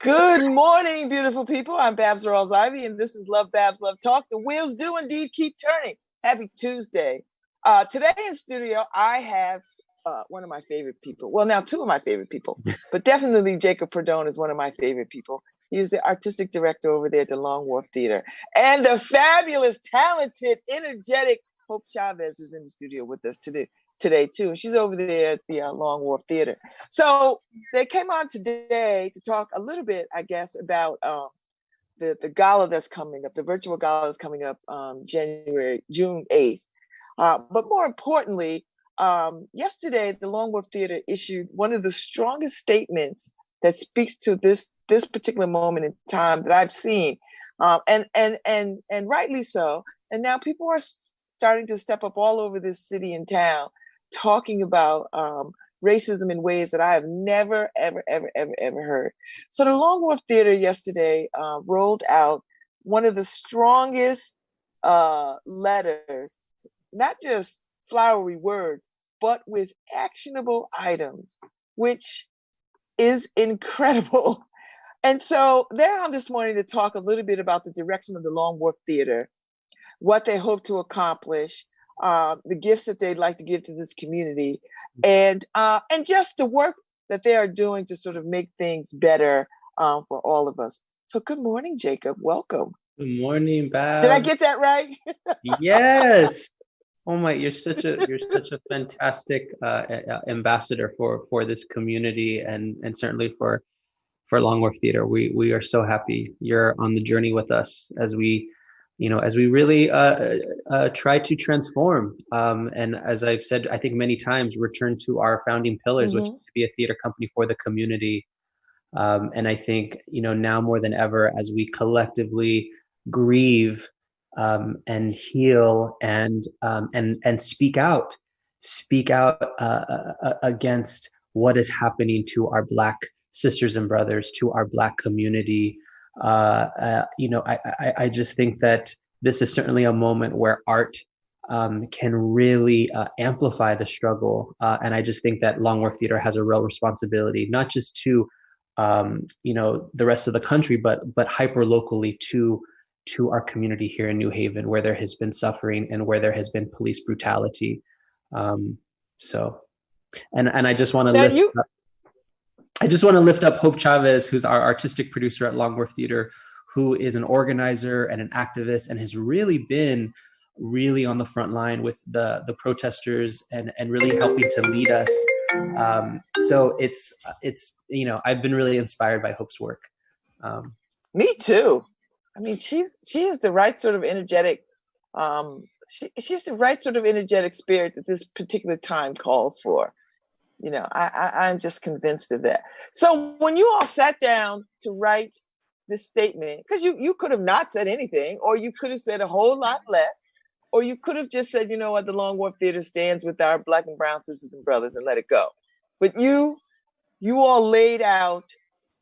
Good morning, beautiful people. I'm Babz Rawls-Ivy, and this is LoveBabz LoveTalk. The wheels do indeed keep turning. Happy Tuesday. Today in studio, I have one of my favorite people. Well, now two of my favorite people, but definitely Jacob Perdone is one of my favorite people. He is the artistic director over there at the Wharf Theater. And the fabulous, talented, energetic Hope Chavez is in the studio with us today too. And she's over there at the Wharf Theater. So they came on today to talk a little bit, I guess, about the gala that's coming up, the virtual gala that's coming up June 8th. But more importantly, yesterday, the Wharf Theater issued one of the strongest statements that speaks to this particular moment in time that I've seen, and rightly so. And now people are starting to step up all over this city and town, talking about racism in ways that I have never, ever, ever, ever, ever heard. So the Wharf Theater yesterday rolled out one of the strongest letters, not just flowery words, but with actionable items, which is incredible. And so they're on this morning to talk a little bit about the direction of the Wharf Theater, what they hope to accomplish, the gifts that they'd like to give to this community, and just the work that they are doing to sort of make things better for all of us. So good morning, Jacob. Welcome. Good morning, Babz. Did I get that right? Yes. Oh my, you're such a fantastic ambassador for this community and certainly for Wharf Theater. We are so happy you're on the journey with us as we really try to transform, and as I've said, I think many times, return to our founding pillars, which is to be a theater company for the community. And I think, now more than ever, as we collectively grieve and heal and speak out against what is happening to our Black sisters and brothers, to our Black community. I just think that this is certainly a moment where art can really amplify the struggle. And I just think that Wharf Theater has a real responsibility, not just to, the rest of the country, but hyper locally to our community here in New Haven, where there has been suffering and where there has been police brutality. And I just want to lift up Hope Chavez, who's our artistic producer at Wharf Theater, who is an organizer and an activist and has really been on the front line with the protesters and really helping to lead us. So it's I've been really inspired by Hope's work. Me too. I mean, she is the right sort of energetic. She's the right sort of energetic spirit that this particular time calls for. I'm just convinced of that. So when you all sat down to write this statement, because you could have not said anything, or you could have said a whole lot less, or you could have just said, what, the Wharf Theater stands with our Black and brown sisters and brothers, and let it go. But you all laid out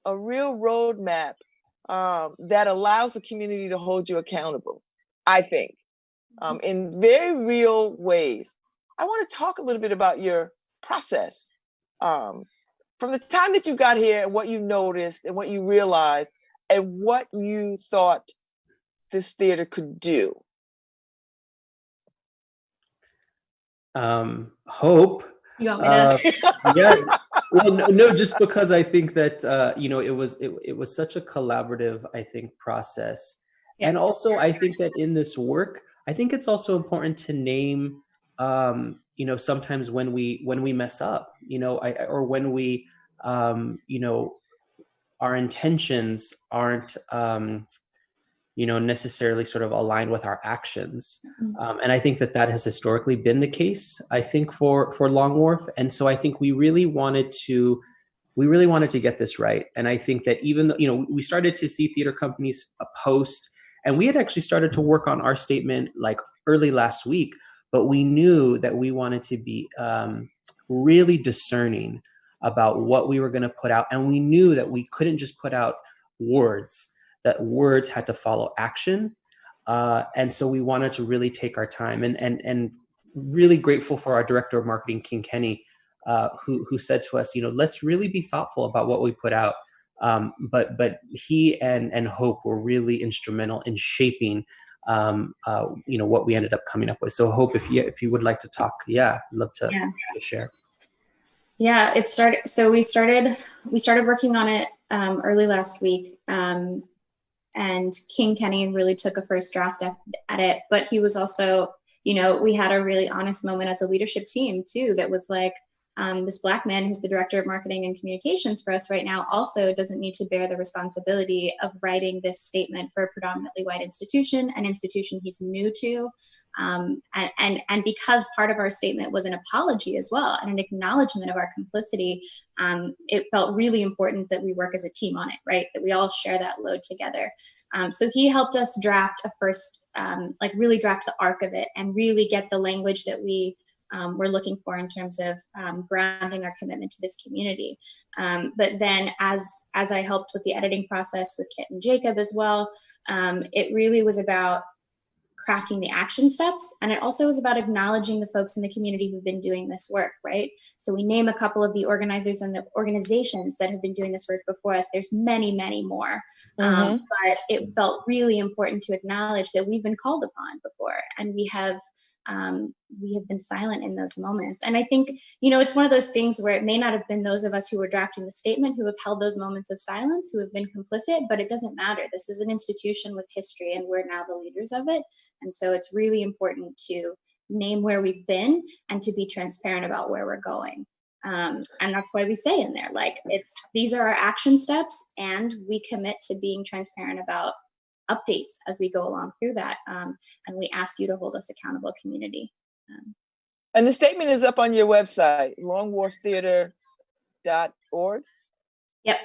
a real roadmap that allows the community to hold you accountable, I think, in very real ways. I want to talk a little bit about your process from the time that you got here, and what you noticed and what you realized and what you thought this theater could do. Hope. You want me to? Yeah. Well, no, just because I think that it was such a collaborative, I think, process. Yeah. And also I think that in this work, I think it's also important to name sometimes when we mess up, or when we our intentions aren't necessarily sort of aligned with our actions. And I think that has historically been the case, I think, for Wharf. And so I think we really wanted to get this right. And I think that even though, we started to see theater companies post, and we had actually started to work on our statement like early last week, but we knew that we wanted to be really discerning about what we were going to put out. And we knew that we couldn't just put out words, that words had to follow action. And so we wanted to really take our time, and really grateful for our director of marketing, King Kenny, who said to us, let's really be thoughtful about what we put out. But he and Hope were really instrumental in shaping what we ended up coming up with. So Hope, if you would like to talk, I'd love to share. Yeah, it started. So we started working on it early last week, and King Kenny really took a first draft at it. But he was also, we had a really honest moment as a leadership team too. That was like, this Black man who's the director of marketing and communications for us right now also doesn't need to bear the responsibility of writing this statement for a predominantly white institution, an institution he's new to. And because part of our statement was an apology as well and an acknowledgement of our complicity, it felt really important that we work as a team on it, right? That we all share that load together. So he helped us draft a first, really draft the arc of it and really get the language that we're looking for in terms of grounding our commitment to this community. But then as I helped with the editing process with Kit and Jacob as well, it really was about crafting the action steps. And it also was about acknowledging the folks in the community who've been doing this work, right? So we name a couple of the organizers and the organizations that have been doing this work before us. There's many, many more. But it felt really important to acknowledge that we've been called upon before, and we have been silent in those moments. And I think, it's one of those things where it may not have been those of us who were drafting the statement who have held those moments of silence, who have been complicit, but it doesn't matter. This is an institution with history, and we're now the leaders of it. And so it's really important to name where we've been and to be transparent about where we're going. And that's why we say in there, these are our action steps, and we commit to being transparent about updates as we go along through that. And we ask you to hold us accountable, community. And the statement is up on your website, longwharftheater.org. Yep.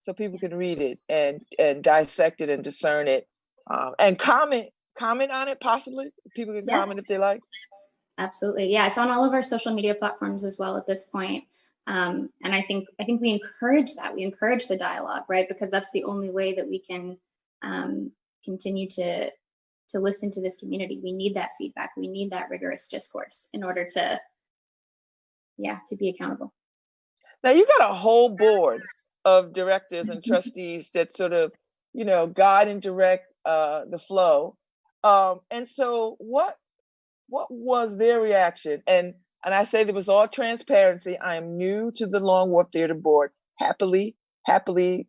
So people can read it and dissect it and discern it, and comment on it, possibly. People can comment if they like. Absolutely. Yeah, it's on all of our social media platforms as well at this point. And I think we encourage that. We encourage the dialogue, right? Because that's the only way that we can continue to listen to this community. We need that feedback. We need that rigorous discourse in order to be accountable. Now you got a whole board of directors and trustees that sort of, guide and direct the flow. And so what was their reaction? And I say there was all transparency. I am new to the Long Wharf Theater Board, happily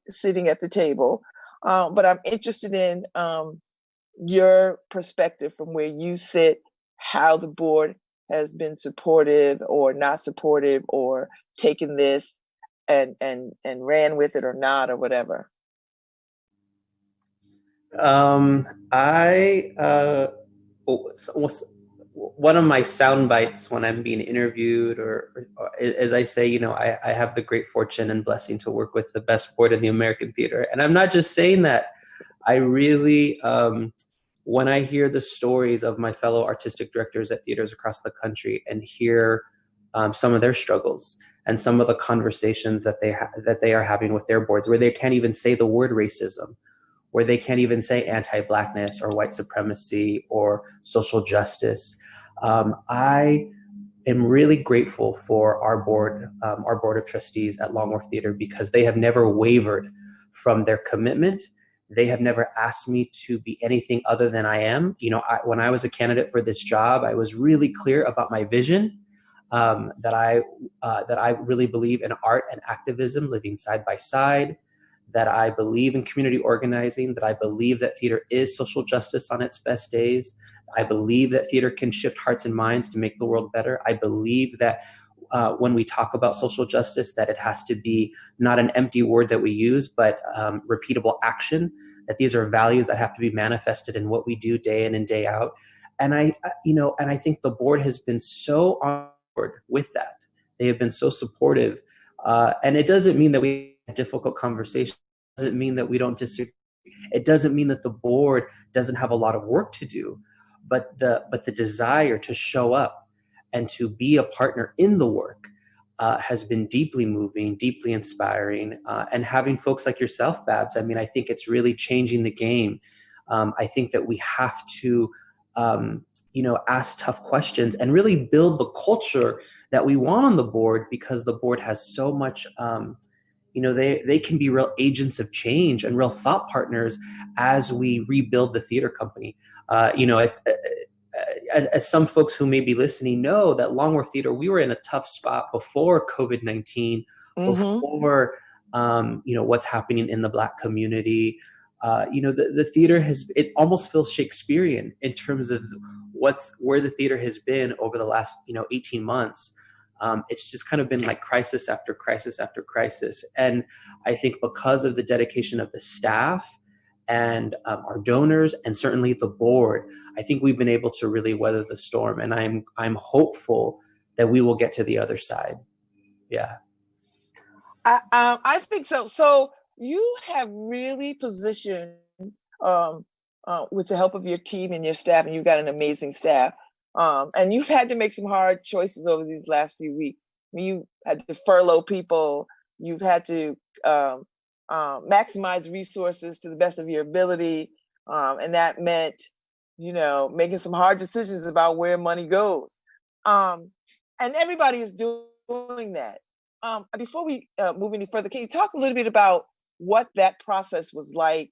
sitting at the table. But I'm interested in your perspective from where you sit, how the board has been supportive or not supportive, or taken this and ran with it or not, or whatever. One of my sound bites when I'm being interviewed, or as I say, I have the great fortune and blessing to work with the best board in the American theater. And I'm not just saying that. I really, when I hear the stories of my fellow artistic directors at theaters across the country and hear some of their struggles and some of the conversations that they are having with their boards, where they can't even say the word racism, where they can't even say anti-Blackness or white supremacy or social justice. I am really grateful for our board of trustees at Long Wharf Theater, because they have never wavered from their commitment. They have never asked me to be anything other than I am. When I was a candidate for this job, I was really clear about my vision, that I really believe in art and activism living side by side, that I believe in community organizing, that I believe that theater is social justice on its best days. I believe that theater can shift hearts and minds to make the world better. I believe that when we talk about social justice, that it has to be not an empty word that we use, but repeatable action, that these are values that have to be manifested in what we do day in and day out. And I think the board has been so on board with that. They have been so supportive. And it doesn't mean that we have difficult conversations. It doesn't mean that we don't disagree. It doesn't mean that the board doesn't have a lot of work to do, but the desire to show up and to be a partner in the work has been deeply moving, deeply inspiring. And having folks like yourself, Babz, I think it's really changing the game. I think that we have to, ask tough questions and really build the culture that we want on the board, because the board has so much, they can be real agents of change and real thought partners as we rebuild the theater company. As some folks who may be listening know, that Long Wharf Theater, we were in a tough spot before COVID-19, before what's happening in the Black community. The theater it almost feels Shakespearean in terms of where the theater has been over the last 18 months. It's just kind of been like crisis after crisis after crisis. And I think because of the dedication of the staff and our donors and certainly the board, I think we've been able to really weather the storm. And I'm hopeful that we will get to the other side. Yeah. I think so. So you have really positioned with the help of your team and your staff, and you've got an amazing staff. And you've had to make some hard choices over these last few weeks. I mean, you had to furlough people. You've had to maximize resources to the best of your ability. And that meant, making some hard decisions about where money goes. And everybody is doing that. Before we move any further, can you talk a little bit about what that process was like?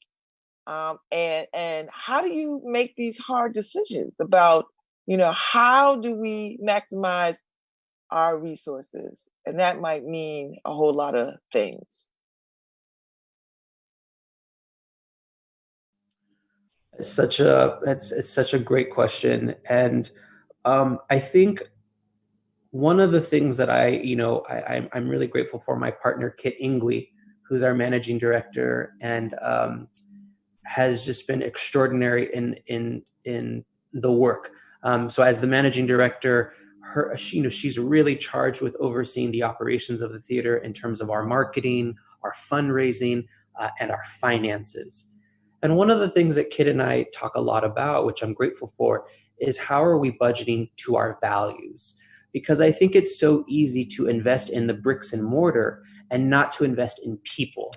And how do you make these hard decisions about, how do we maximize our resources? And that might mean a whole lot of things. It's such a great question. And I think one of the things that I'm really grateful for, my partner, Kit Ingwe, who's our managing director, and has just been extraordinary in the work. So as the managing director, she's really charged with overseeing the operations of the theater in terms of our marketing, our fundraising, and our finances. And one of the things that Kit and I talk a lot about, which I'm grateful for, is how are we budgeting to our values? Because I think it's so easy to invest in the bricks and mortar and not to invest in people.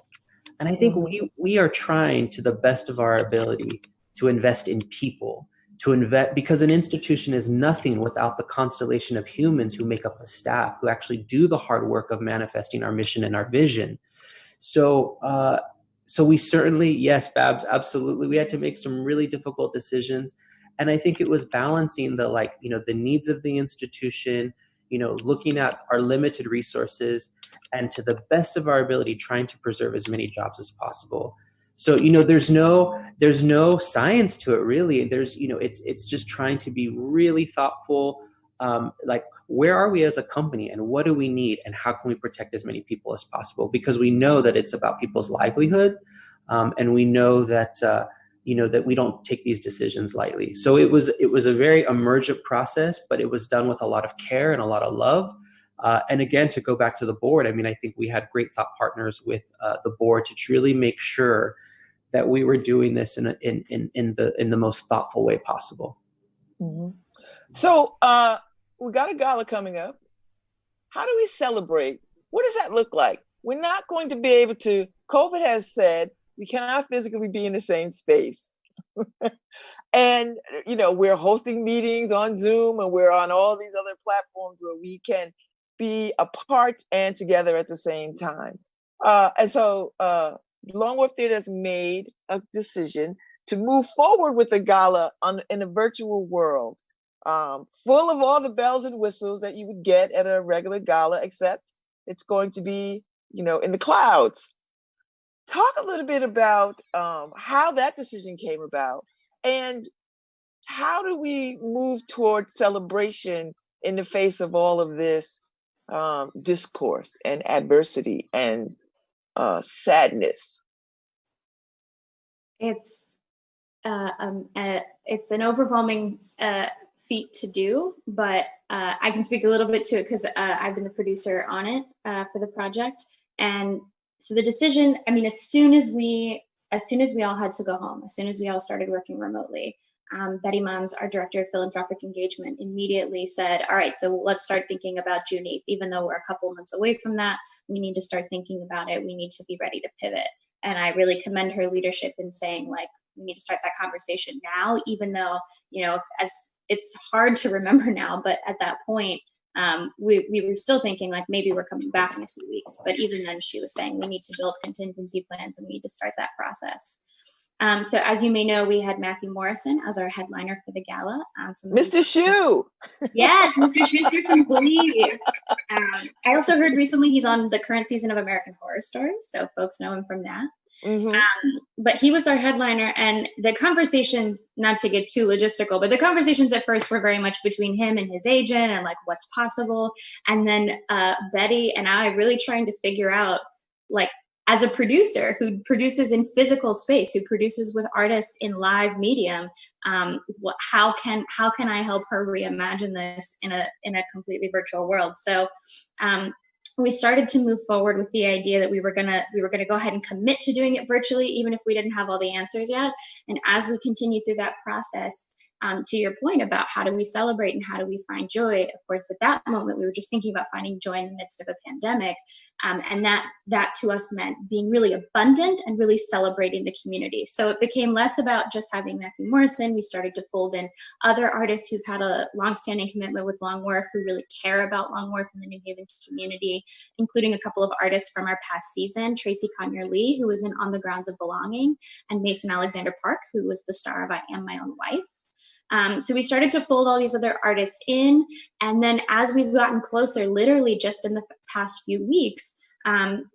And I think we are trying to the best of our ability to invest in people, because an institution is nothing without the constellation of humans who make up the staff, who actually do the hard work of manifesting our mission and our vision. So we certainly, yes, Babz, absolutely. We had to make some really difficult decisions. And I think it was balancing the needs of the institution, looking at our limited resources, and to the best of our ability, trying to preserve as many jobs as possible. So, there's no science to it, really. It's just trying to be really thoughtful. Where are we as a company, and what do we need, and how can we protect as many people as possible? Because we know that it's about people's livelihood, and we know that that we don't take these decisions lightly. So it was a very emergent process, but it was done with a lot of care and a lot of love. And again, to go back to the board, I mean, I think we had great thought partners with the board to truly make sure that we were doing this in the most thoughtful way possible. Mm-hmm. So we got a gala coming up. How do we celebrate? What does that look like? We're not going to be able to. COVID has said we cannot physically be in the same space. And we're hosting meetings on Zoom, and we're on all these other platforms where we can be apart and together at the same time. And so Long Wharf Theater has made a decision to move forward with the gala in a virtual world, full of all the bells and whistles that you would get at a regular gala, except it's going to be, in the clouds. Talk a little bit about how that decision came about, and how do we move toward celebration in the face of all of this discourse and adversity and sadness? It's an overwhelming feat to do, but I can speak a little bit to it because I've been the producer on it for the project. And so the decision, I mean, as soon as we all had to go home, as soon as we all started working remotely, Betty Mons, our director of philanthropic engagement, immediately said, all right, so let's start thinking about June 8th. Even though we're a couple months away from that, we need to start thinking about it. We need to be ready to pivot. And I really commend her leadership in saying, we need to start that conversation now, even though, as it's hard to remember now, but at that point, we were still thinking like maybe we're coming back in a few weeks. But even then she was saying we need to build contingency plans and we need to start that process. So as you may know, we had Matthew Morrison as our headliner for the gala. Mr. Shoe. Yes, Mr. Schuster from Glee. I also heard recently he's on the current season of American Horror Story, so folks know him from that. But he was our headliner, and the conversations, not to get too logistical, but the conversations at first were very much between him and his agent and like what's possible. And then Betty and I really trying to figure out, like, as a producer who produces in physical space, who produces with artists in live medium, how can I help her reimagine this in a completely virtual world? So we started to move forward with the idea that we were gonna go ahead and commit to doing it virtually, even if we didn't have all the answers yet. And as we continued through that process, to your point about how do we celebrate and how do we find joy, of course, at that moment, we were just thinking about finding joy in the midst of a pandemic. And that to us meant being really abundant and really celebrating the community. So it became less about just having Matthew Morrison. We started to fold in other artists who've had a longstanding commitment with Long Wharf, who really care about Long Wharf and the New Haven community, including a couple of artists from our past season, Tracy Conyer-Lee, who was in On the Grounds of Belonging, and Mason Alexander Park, who was the star of I Am My Own Wife. So we started to fold all these other artists in. And then as we've gotten closer, literally just in the past few weeks,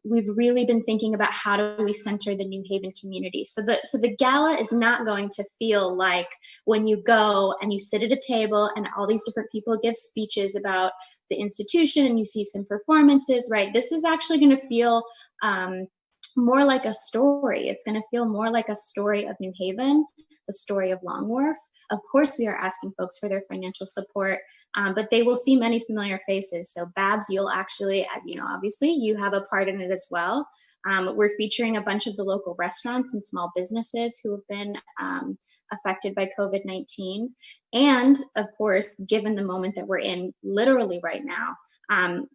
we've really been thinking about how do we center the New Haven community. So the gala is not going to feel like when you go and you sit at a table and all these different people give speeches about the institution and you see some performances, right? This is actually going to feel more like a story. It's going to feel more like a story of New Haven, the story of Long Wharf. Of course, we are asking folks for their financial support, but they will see many familiar faces. So Babz, you'll actually, as you know, obviously, you have a part in it as well. We're featuring a bunch of the local restaurants and small businesses who have been affected by COVID-19. And of course, given the moment that we're in literally right now,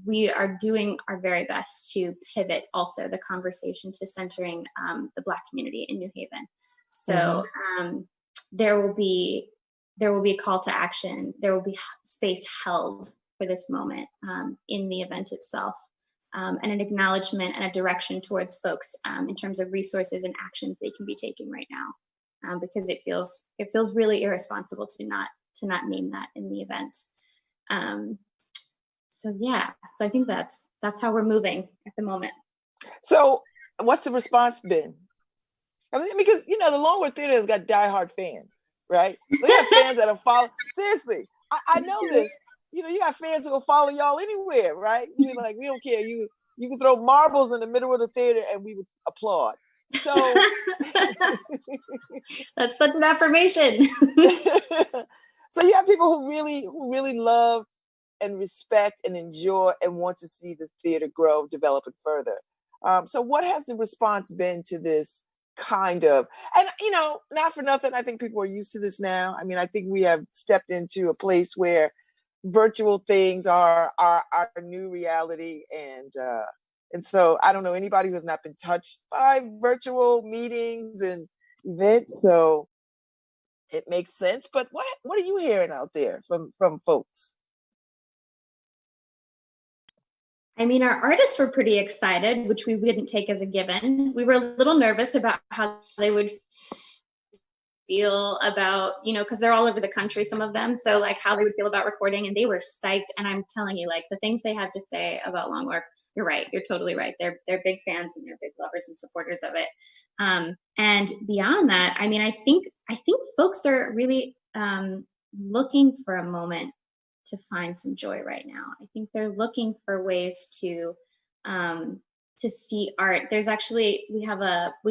we are doing our very best to pivot also the conversation to centering the Black community in New Haven. So there will be a call to action. There will be space held for this moment in the event itself, and an acknowledgement and a direction towards folks in terms of resources and actions they can be taking right now, because it feels really irresponsible to not name that in the event. So yeah, so I think that's how we're moving at the moment. So what's the response been? I mean, because the Long Wharf Theater has got diehard fans, right? They have fans that are follow. Seriously, I know this. You got fans who will follow y'all anywhere, right? You're like, we don't care. You can throw marbles in the middle of the theater and we would applaud. So that's such an affirmation. So you have people who really love and respect and enjoy and want to see this theater grow, develop, and further. So what has the response been to this kind of, and not for nothing, I think people are used to this now. I mean, I think we have stepped into a place where virtual things are our new reality. And so I don't know anybody who has not been touched by virtual meetings and events. So it makes sense. But what are you hearing out there from folks? I mean, our artists were pretty excited, which we didn't take as a given. We were a little nervous about how they would feel about, because they're all over the country, some of them. So like how they would feel about recording, and they were psyched. And I'm telling you, like the things they had to say about Long Wharf, you're right. You're totally right. They're big fans and they're big lovers and supporters of it. And beyond that, I mean, I think folks are really looking for a moment to find some joy right now. I think they're looking for ways to see art. There's actually, we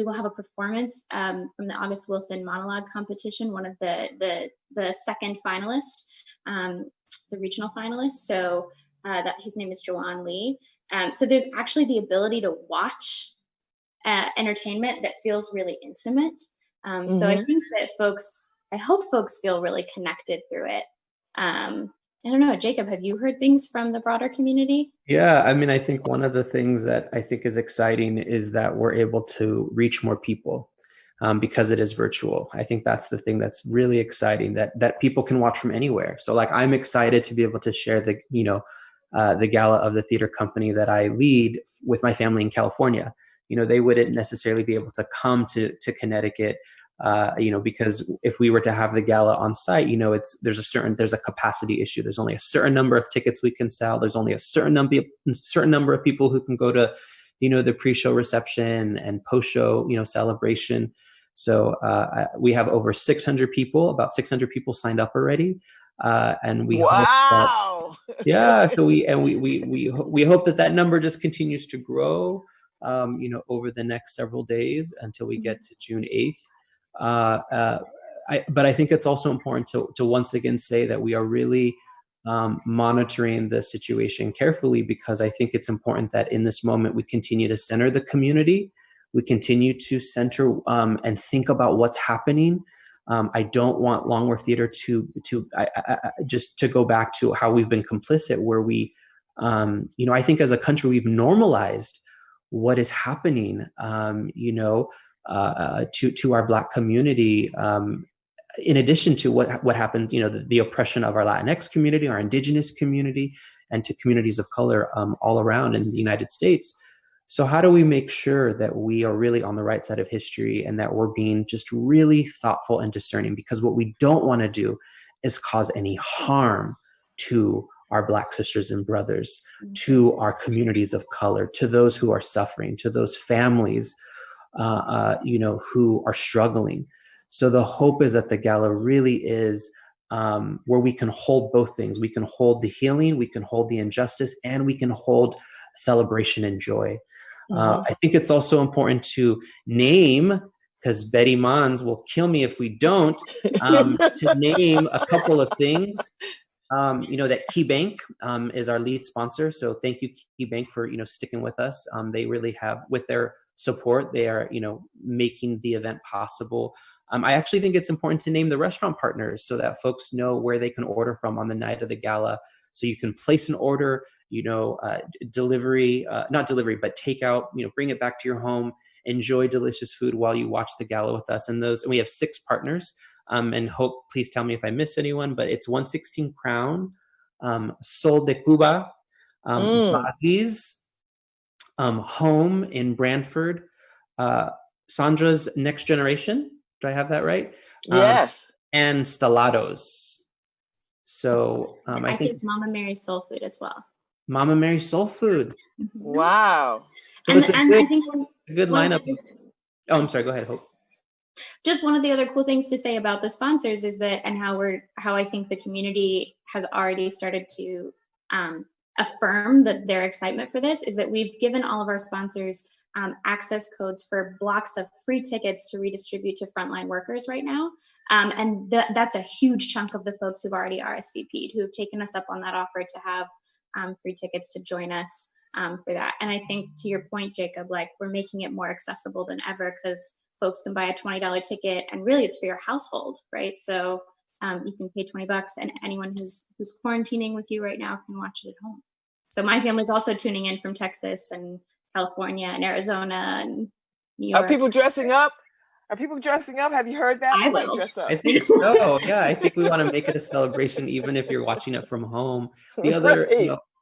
will have a performance from the August Wilson monologue competition, one of the second finalist, the regional finalist. So that his name is Joanne Lee. So there's actually the ability to watch entertainment that feels really intimate. So I think that I hope folks feel really connected through it. I don't know, Jacob, have you heard things from the broader community? Yeah, I mean, I think one of the things that I think is exciting is that we're able to reach more people. because it is virtual. I think that's the thing that's really exciting, that people can watch from anywhere. So like, I'm excited to be able to share the gala of the theater company that I lead with my family in California. They wouldn't necessarily be able to come to Connecticut, because if we were to have the gala on site, there's a capacity issue. There's only a certain number of tickets we can sell. There's only a certain number of people who can go to, the pre-show reception and post-show, celebration. So we have over 600 people, about 600 people signed up already. And we wow. Yeah. So we hope that number just continues to grow, over the next several days until we get to June 8th. But I think it's also important to once again say that we are really monitoring the situation carefully, because I think it's important that in this moment we continue to center the community. We continue to center and think about what's happening. I don't want Long Wharf Theater to just to go back to how we've been complicit, where we, I think as a country we've normalized what is happening, to our Black community, in addition to what happened, the oppression of our Latinx community, our Indigenous community, and to communities of color all around in the United States. So how do we make sure that we are really on the right side of history and that we're being just really thoughtful and discerning? Because what we don't want to do is cause any harm to our Black sisters and brothers, to our communities of color, to those who are suffering, to those families, who are struggling. So the hope is that the gala really is where we can hold both things. We can hold the healing, we can hold the injustice, and we can hold celebration and joy. I think it's also important to name, because Betty Mons will kill me if we don't, to name a couple of things. That Key Bank is our lead sponsor. So thank you, Key Bank, for sticking with us. They really have, with their support, they are making the event possible. I actually think it's important to name the restaurant partners so that folks know where they can order from on the night of the gala. So you can place an order, delivery, not delivery, but takeout, bring it back to your home, enjoy delicious food while you watch the gala with us. And we have 6 partners, and Hope, please tell me if I miss anyone, but it's 116 Crown, Sol de Cuba, Bazi's, Home in Brantford, Sandra's Next Generation. Do I have that right? Yes. And Stellados. So I think Mama Mary's Soul Food as well. Mama Mary's Soul Food. Wow. So it's a good lineup. Oh, I'm sorry. Go ahead, Hope. Just one of the other cool things to say about the sponsors is that, and how I think the community has already started to affirm their excitement for this, is that we've given all of our sponsors access codes for blocks of free tickets to redistribute to frontline workers right now. And that's a huge chunk of the folks who've already RSVP'd, who have taken us up on that offer to have free tickets to join us for that. And I think, to your point, Jacob, like, we're making it more accessible than ever, because folks can buy a $20 ticket, and really it's for your household, right? So you can pay $20, and anyone who's quarantining with you right now can watch it at home. So my family's also tuning in from Texas and California and Arizona and New York. Are people dressing up? Have you heard that? I will. Dress up. I think so. Yeah, I think we want to make it a celebration, even if you're watching it from home. The other,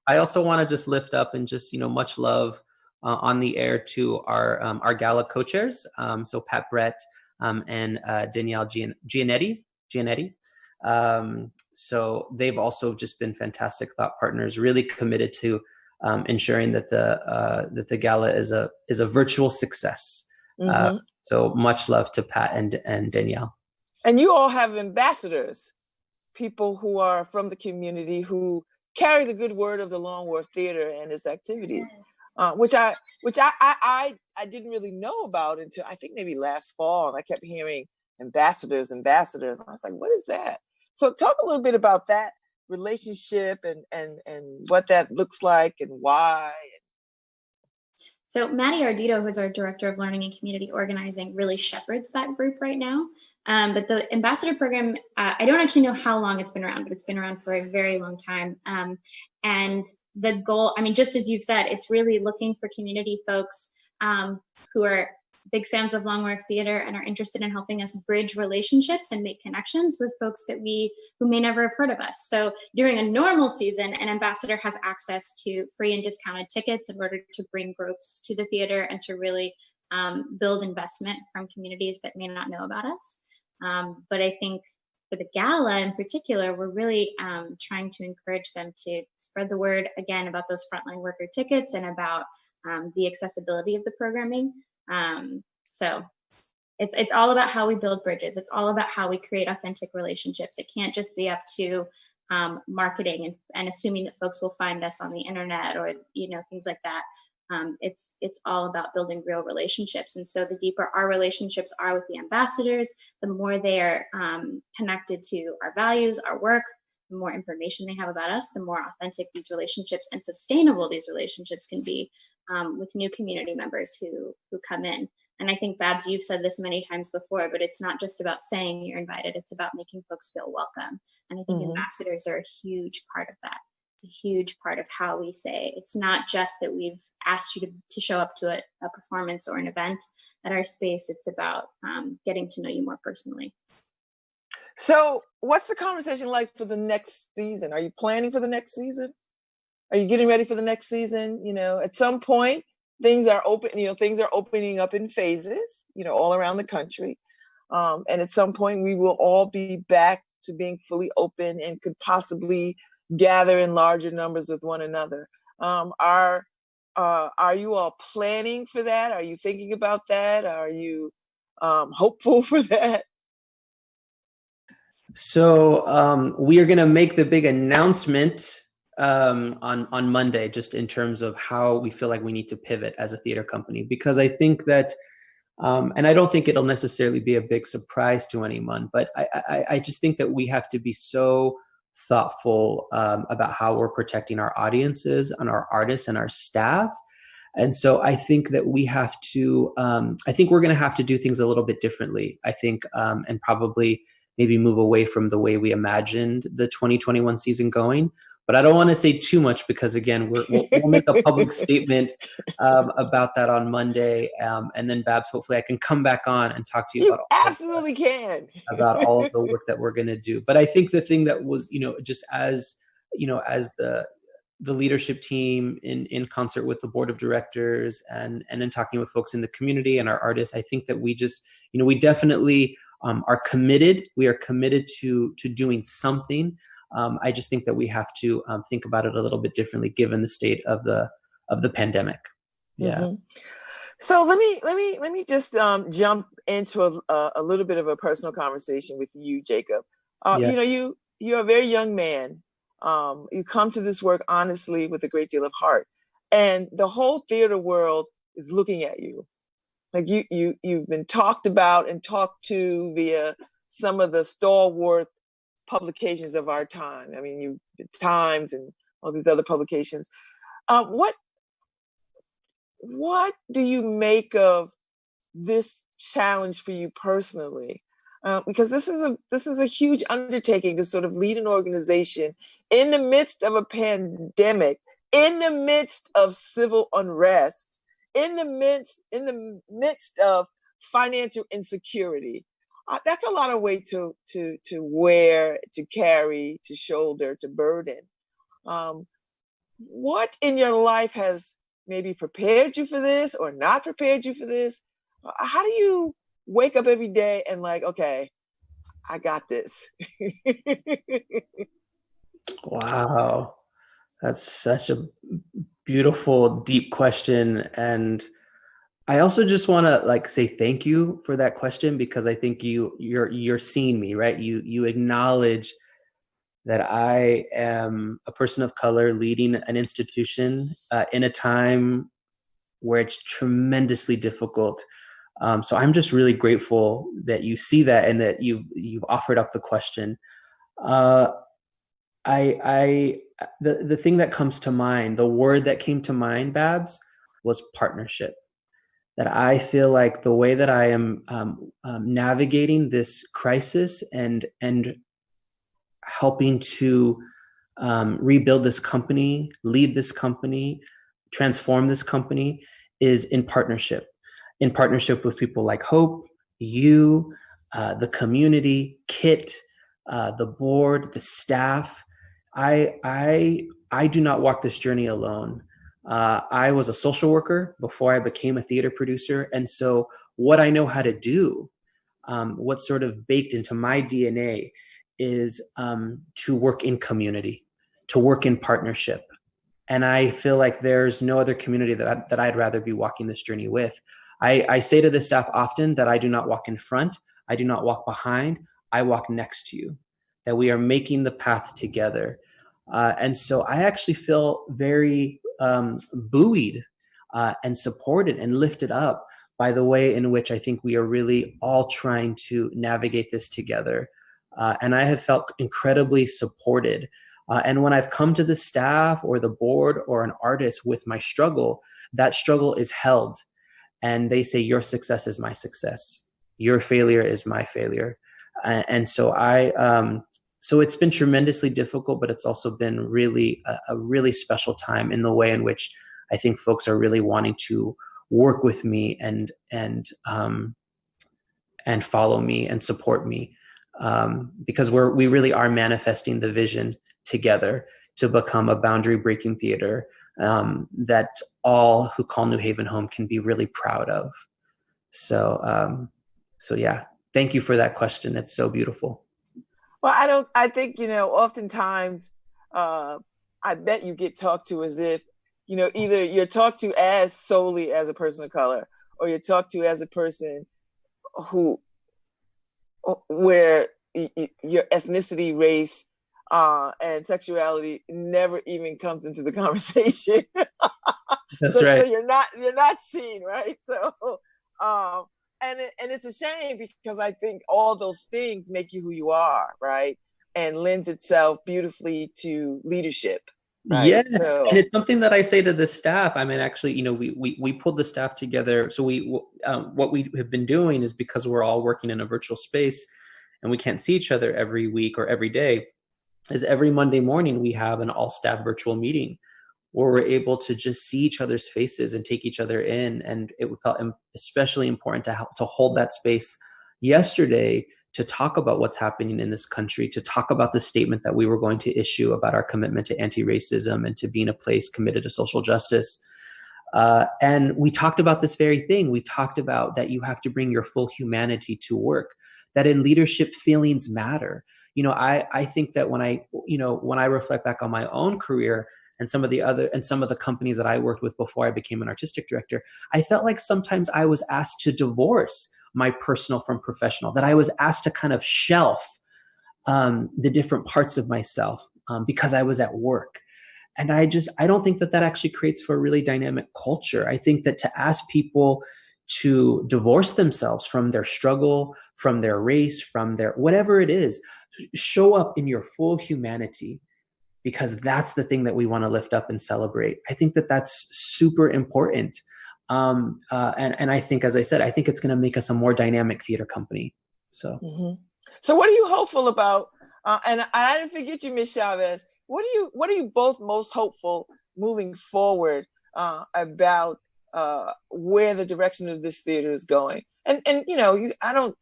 I also want to just lift up and just, much love on the air to our gala co-chairs. So Pat Brett and Danielle Gianetti. So they've also just been fantastic thought partners, really committed to ensuring that the gala is a virtual success. So much love to Pat and Danielle. And you all have ambassadors, people who are from the community who carry the good word of the Long Wharf Theater and its activities, which I didn't really know about until I think maybe last fall. And I kept hearing ambassadors. And I was like, what is that? So talk a little bit about that relationship and what that looks like and why. So Maddie Ardito, who's our Director of Learning and Community Organizing, really shepherds that group right now. But the ambassador program, I don't actually know how long it's been around, but it's been around for a very long time. And the goal, just as you've said, it's really looking for community folks who are big fans of Long Wharf Theater and are interested in helping us bridge relationships and make connections with folks who may never have heard of us. So during a normal season, an ambassador has access to free and discounted tickets in order to bring groups to the theater and to really build investment from communities that may not know about us. But I think for the gala in particular, we're really trying to encourage them to spread the word again about those frontline worker tickets and about the accessibility of the programming. So it's all about how we build bridges. It's all about how we create authentic relationships. It can't just be up to marketing and assuming that folks will find us on the internet or things like that. It's all about building real relationships. And so the deeper our relationships are with the ambassadors, the more they are connected to our values, our work, the more information they have about us, the more authentic these relationships and sustainable these relationships can be with new community members who come in. And I think, Babz, you've said this many times before, but it's not just about saying you're invited, it's about making folks feel welcome. And I think ambassadors are a huge part of that. It's a huge part of how we say, it's not just that we've asked you to show up to a performance or an event at our space, it's about getting to know you more personally. So what's the conversation like for the next season? Are you planning for the next season? Are you getting ready for the next season? At some point, things are open, things are opening up in phases, all around the country. And at some point we will all be back to being fully open and could possibly gather in larger numbers with one another. Are you all planning for that? Are you thinking about that? Are you hopeful for that? So we are going to make the big announcement on Monday, just in terms of how we feel like we need to pivot as a theater company, because I think that, and I don't think it'll necessarily be a big surprise to anyone, but I just think that we have to be so thoughtful about how we're protecting our audiences and our artists and our staff. And so I think that we have to, I think we're going to have to do things a little bit differently, I think, and probably maybe move away from the way we imagined the 2021 season going. But I don't want to say too much because, again, we'll make a public statement about that on Monday. And then, Babz, hopefully I can come back on and talk to you about absolutely can about all of the work that we're going to do. But I think the thing that was, just as the leadership team in concert with the board of directors and in talking with folks in the community and our artists, I think that we just, we definitely are committed. We are committed to doing something. I just think that we have to think about it a little bit differently given the state of the pandemic. Yeah. Mm-hmm. So let me just jump into a little bit of a personal conversation with you, Jacob. You're a very young man. You come to this work honestly with a great deal of heart, and the whole theater world is looking at you. Like you've been talked about and talked to via some of the stalwart publications of our time. I mean, Times and all these other publications. What do you make of this challenge for you personally? Because this is a huge undertaking to sort of lead an organization in the midst of a pandemic, in the midst of civil unrest, in the midst of financial insecurity. That's a lot of weight to wear, to carry, to shoulder, to burden. What in your life has maybe prepared you for this or not prepared you for this? How do you wake up every day and like, okay, I got this? Wow. That's such a beautiful, deep question. And I also just want to say thank you for that question, because I think you're seeing me, right? You acknowledge that I am a person of color leading an institution in a time where it's tremendously difficult. So I'm just really grateful that you see that and that you've offered up the question. The thing that comes to mind, the word that came to mind, Babz, was partnership. That I feel like the way that I am navigating this crisis and helping to rebuild this company, lead this company, transform this company is in partnership. in partnership with people like Hope, you, the community, Kit, the board, the staff. I do not walk this journey alone. I was a social worker before I became a theater producer. And so what I know how to do, what's sort of baked into my DNA is to work in community, to work in partnership. And I feel like there's no other community that I'd rather be walking this journey with. I say to the staff often that I do not walk in front, I do not walk behind, I walk next to you, that we are making the path together. And so I actually feel very buoyed and supported and lifted up by the way in which I think we are really all trying to navigate this together. And I have felt incredibly supported. And when I've come to the staff or the board or an artist with my struggle, that struggle is held. And they say, your success is my success. Your failure is my failure. And so so it's been tremendously difficult, but it's also been really a really special time in the way in which I think folks are really wanting to work with me and follow me and support me, because we really are manifesting the vision together to become a boundary breaking theater that all who call New Haven home can be really proud of. So yeah, thank you for that question. It's so beautiful. Well, I think, oftentimes, I bet you get talked to as if, either you're talked to as solely as a person of color, or you're talked to as a person where your ethnicity, race, and sexuality never even comes into the conversation. That's right. So you're not seen, right? So, and it's a shame, because I think all those things make you who you are, right? And lends itself beautifully to leadership. Right? Yes, and it's something that I say to the staff. I mean, actually, we pulled the staff together. So what we have been doing is, because we're all working in a virtual space and we can't see each other every week or every day, is every Monday morning we have an all staff virtual meeting where we're able to just see each other's faces and take each other in. And it felt especially important to hold that space yesterday to talk about what's happening in this country, to talk about the statement that we were going to issue about our commitment to anti-racism and to being a place committed to social justice. And we talked about this very thing. We talked about that you have to bring your full humanity to work, that in leadership, feelings matter. I think that when I reflect back on my own career and some of the companies that I worked with before I became an artistic director, I felt like sometimes I was asked to divorce my personal from professional, that I was asked to kind of shelf the different parts of myself because I was at work. And I don't think that actually creates for a really dynamic culture. I think that to ask people to divorce themselves from their struggle, from their race, from their whatever it is, show up in your full humanity, because that's the thing that we want to lift up and celebrate. I think that that's super important. And I think, as I said, I think it's going to make us a more dynamic theater company. So, So what are you hopeful about? And I didn't forget you, Ms. Chavez. What are you both most hopeful moving forward about where the direction of this theater is going? And I don't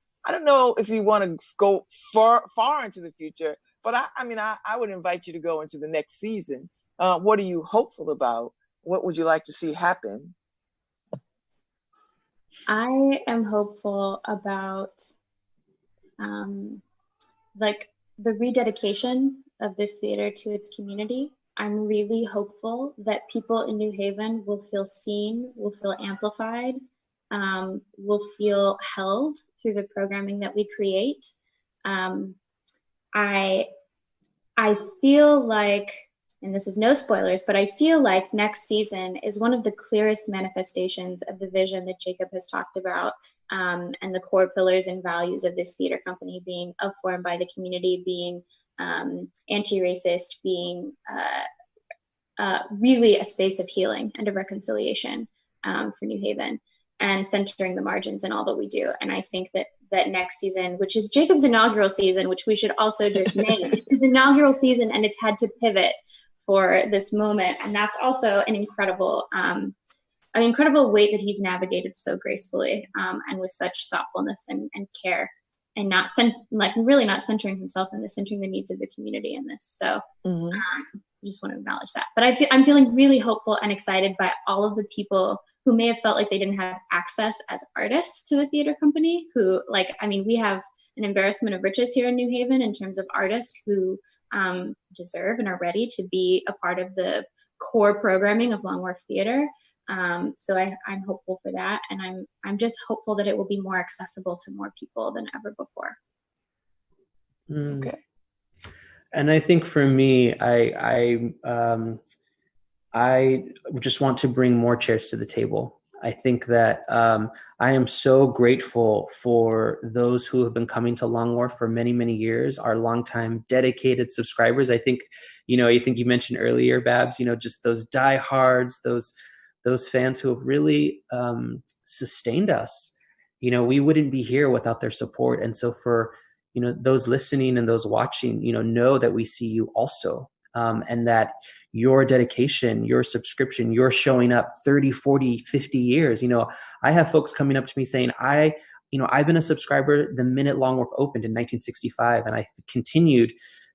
know if you want to go far into the future, but I would invite you to go into the next season. What are you hopeful about? What would you like to see happen? I am hopeful about the rededication of this theater to its community. I'm really hopeful that people in New Haven will feel seen, will feel amplified, will feel held through the programming that we create. I feel like, and this is no spoilers, but I feel like next season is one of the clearest manifestations of the vision that Jacob has talked about, and the core pillars and values of this theater company being informed by the community, being anti-racist, being really a space of healing and of reconciliation for New Haven, and centering the margins in all that we do. And I think that next season, which is Jacob's inaugural season, which we should also just name, it's his inaugural season, and it's had to pivot for this moment. And that's also an incredible incredible weight that he's navigated so gracefully, and with such thoughtfulness and care, and not really not centering himself in this, centering the needs of the community in this. So I just want to acknowledge that. But I'm feeling really hopeful and excited by all of the people who may have felt like they didn't have access as artists to the theater company, who, like, I mean, we have an embarrassment of riches here in New Haven in terms of artists who deserve and are ready to be a part of the core programming of Long Wharf Theater. So I'm hopeful for that, and I'm just hopeful that it will be more accessible to more people than ever before. Okay. And I think for me, I just want to bring more chairs to the table. I think that I am so grateful for those who have been coming to Long Wharf for many, many years, our longtime dedicated subscribers. I think, you mentioned earlier, Babz, just those diehards, those fans who have really sustained us. We wouldn't be here without their support. And so for those listening and those watching, know that we see you also, and that your dedication, your subscription, your showing up 30, 40, 50 years. I have folks coming up to me saying, I've been a subscriber the minute Long Wharf opened in 1965, and I continued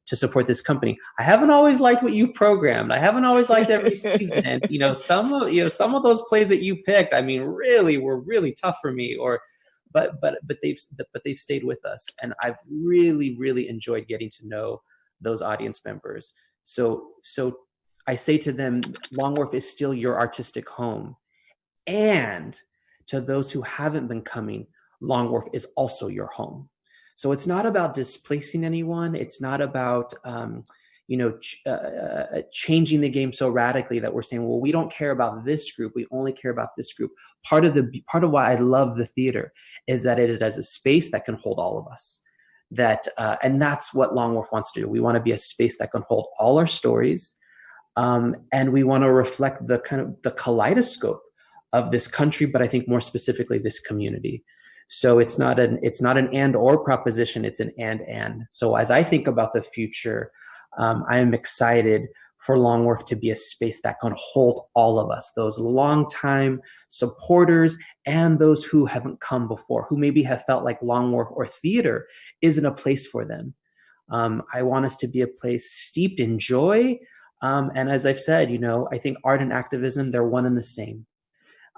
to support this company. I haven't always liked what you programmed. I haven't always liked every season. And, some of those plays that you picked, I mean, really were really tough for me, but they've stayed with us. And I've really, really enjoyed getting to know those audience members. So I say to them, Long Wharf is still your artistic home. And to those who haven't been coming, Long Wharf is also your home. So it's not about displacing anyone. It's not about, changing the game so radically that we're saying, well, we don't care about this group. We only care about this group. Part of why I love the theater is that it is as a space that can hold all of us. And that's what Long Wharf wants to do. We want to be a space that can hold all our stories. And we want to reflect the kind of the kaleidoscope of this country, but I think more specifically this community. So it's not an and or proposition, it's an and. So as I think about the future, I am excited for Long Wharf to be a space that can hold all of us, those longtime supporters and those who haven't come before, who maybe have felt like Long Wharf or theater isn't a place for them. I want us to be a place steeped in joy. And as I've said, I think art and activism, they're one and the same.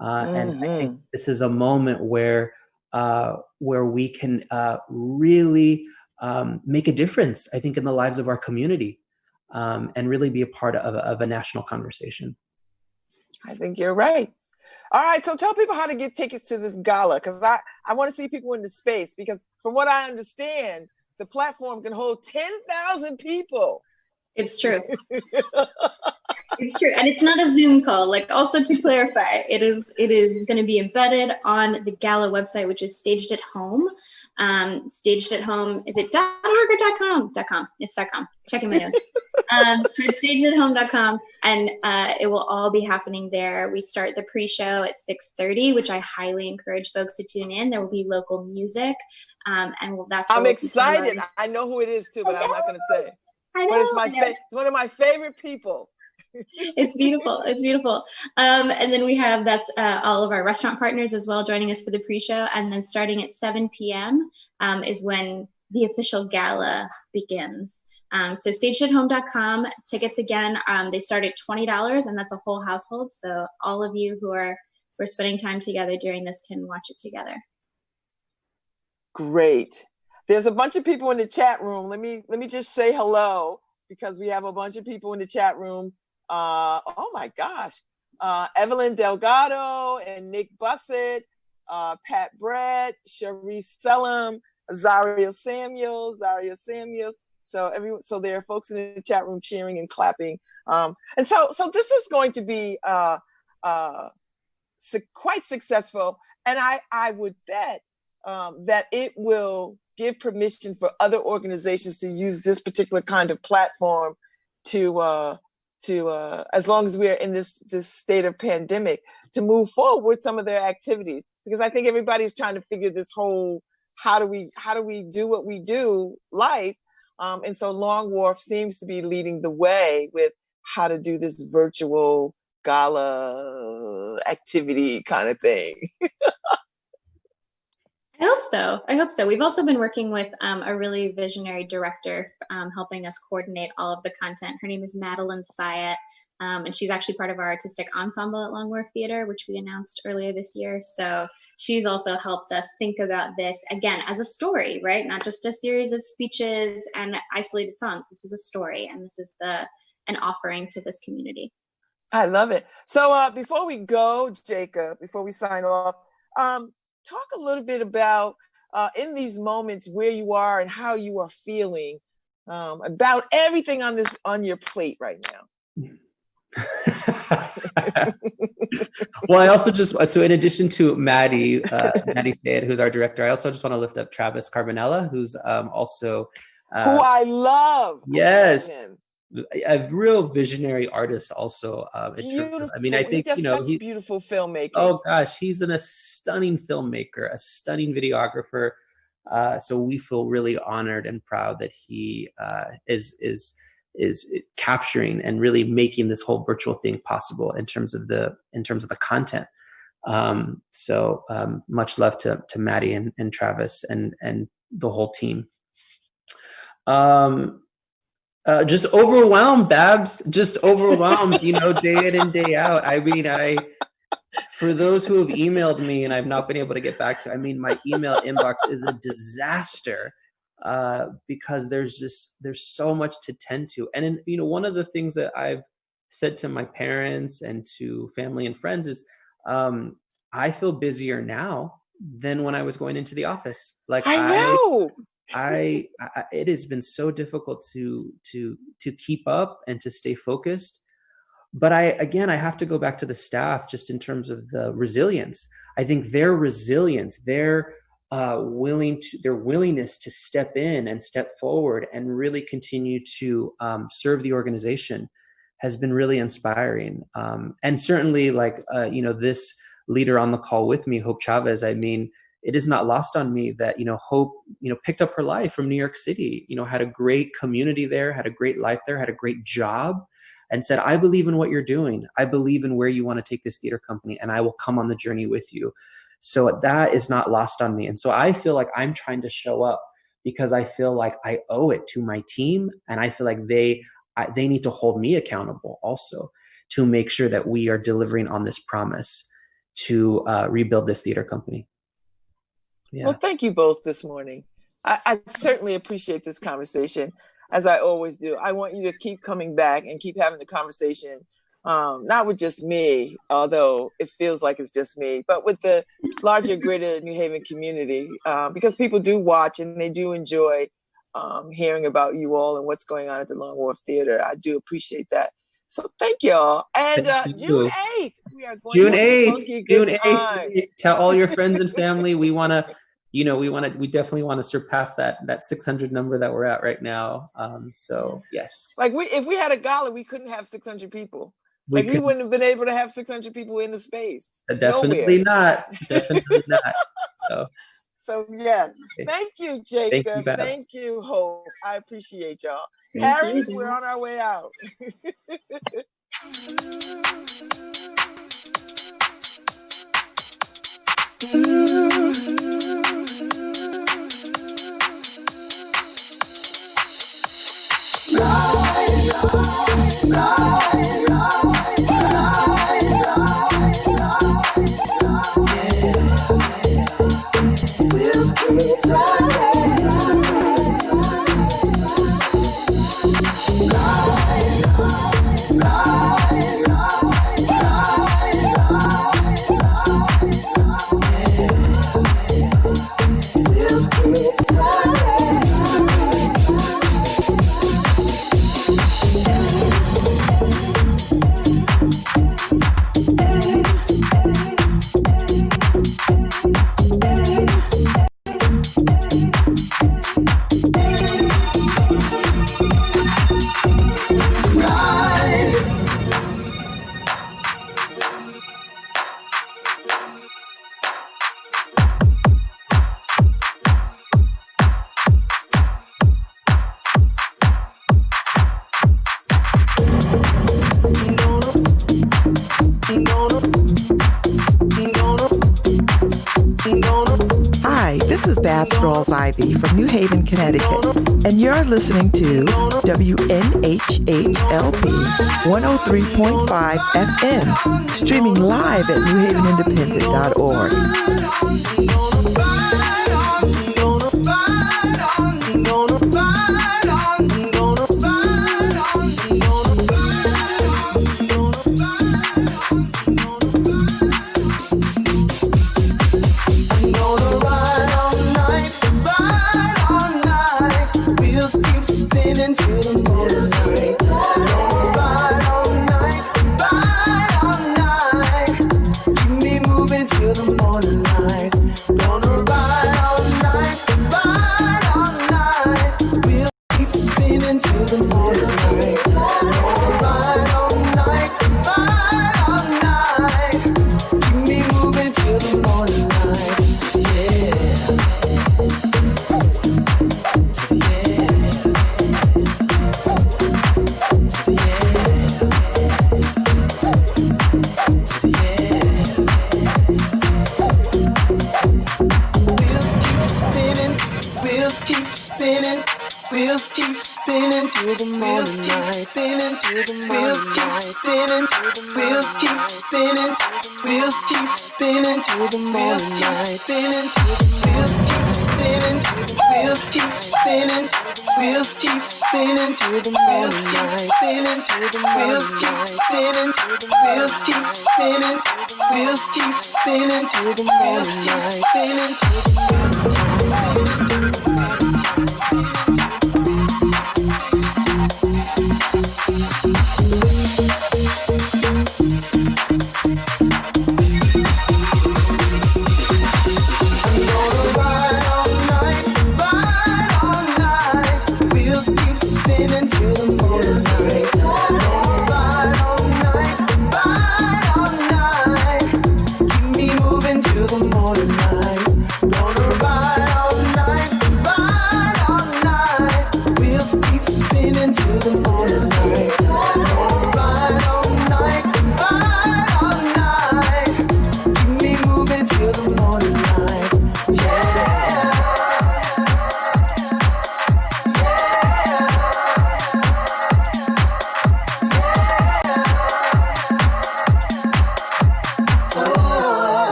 And I think this is a moment where we can really make a difference, I think, in the lives of our community, and really be a part of a national conversation. I think you're right. All right, so tell people how to get tickets to this gala, because I want to see people in the space, because from what I understand, the platform can hold 10,000 people. It's true. It's true. And it's not a Zoom call. Like, also to clarify, it is going to be embedded on the Gala website, which is Staged at Home. Staged at Home, is it .org or .com? .com. It's .com. Checking my notes. So it's stagedathome.com, and it will all be happening there. We start the pre-show at 6:30, which I highly encourage folks to tune in. There will be local music, and that's. I'm excited. I know who it is too, but I'm not going to say. I know, but it's one of my favorite people. It's beautiful. It's beautiful. And then we have all of our restaurant partners as well joining us for the pre-show. And then starting at 7 p.m. Is when the official gala begins. So stagedathome.com. Tickets again, they start at $20, and that's a whole household. So all of you who are spending time together during this can watch it together. Great. There's a bunch of people in the chat room. Let me just say hello, because we have a bunch of people in the chat room. Oh my gosh. Evelyn Delgado and Nick Bussett, Pat Brett, Cherie Selim, Zaria Samuels. So there are folks in the chat room cheering and clapping. And so this is going to be quite successful. And I would bet that it will give permission for other organizations to use this particular kind of platform to as long as we are in this state of pandemic, to move forward with some of their activities, because I think everybody's trying to figure this whole how do we do what we do life, and so Long Wharf seems to be leading the way with how to do this virtual gala activity kind of thing. I hope so. I hope so. We've also been working with a really visionary director helping us coordinate all of the content. Her name is Madeline Syatt, and she's actually part of our artistic ensemble at Long Wharf Theater, which we announced earlier this year. So she's also helped us think about this, again, as a story, right? Not just a series of speeches and isolated songs. This is a story, and this is an offering to this community. I love it. So before we go, Jacob, before we sign off, talk a little bit about in these moments where you are and how you are feeling about everything on your plate right now. Well, I also so in addition to Maddie Fayed, who's our director, I also just want to lift up Travis Carbonella, who's also who I love. Yes. A real visionary artist also. Beautiful. I mean, I think, he does such beautiful filmmaking. Oh gosh, he's a stunning filmmaker, a stunning videographer. So we feel really honored and proud that he is capturing and really making this whole virtual thing possible in terms of the content. So much love to Maddie and Travis and the whole team. Just overwhelmed, Babz. Just overwhelmed, day in and day out. I mean, for those who have emailed me and I've not been able to get back to, I mean, my email inbox is a disaster because there's so much to tend to. And one of the things that I've said to my parents and to family and friends is, I feel busier now than when I was going into the office. Like I know. It has been so difficult to keep up and to stay focused. But I have to go back to the staff just in terms of the resilience. I think their resilience, their willingness to step in and step forward and really continue to serve the organization has been really inspiring. And certainly this leader on the call with me, Hope Chavez, I mean, it is not lost on me that, Hope, picked up her life from New York City, had a great community there, had a great life there, had a great job, and said, I believe in what you're doing. I believe in where you want to take this theater company, and I will come on the journey with you. So that is not lost on me. And so I feel like I'm trying to show up because I feel like I owe it to my team. And I feel like they need to hold me accountable also to make sure that we are delivering on this promise to rebuild this theater company. Yeah. Well, thank you both this morning. I certainly appreciate this conversation, as I always do. I want you to keep coming back and keep having the conversation, not with just me, although it feels like it's just me, but with the larger, greater New Haven community, because people do watch and they do enjoy hearing about you all and what's going on at the Long Wharf Theater. I do appreciate that. So thank y'all. And June 8th, we are going to have a funky good time. Tell all your friends and family we definitely want to surpass that 600 number that we're at right now. So yes. Like if we had a gala, we couldn't have 600 people. We wouldn't have been able to have 600 people in the space. Definitely not. Definitely not. So yes. Okay. Thank you, Jacob. Thank you, Hope. I appreciate y'all. Harry, we're on our way out. This is Babz Rawls-Ivy from New Haven, Connecticut, and you're listening to WNHHLP 103.5 FM, streaming live at newhavenindependent.org. Spinning to the morning light.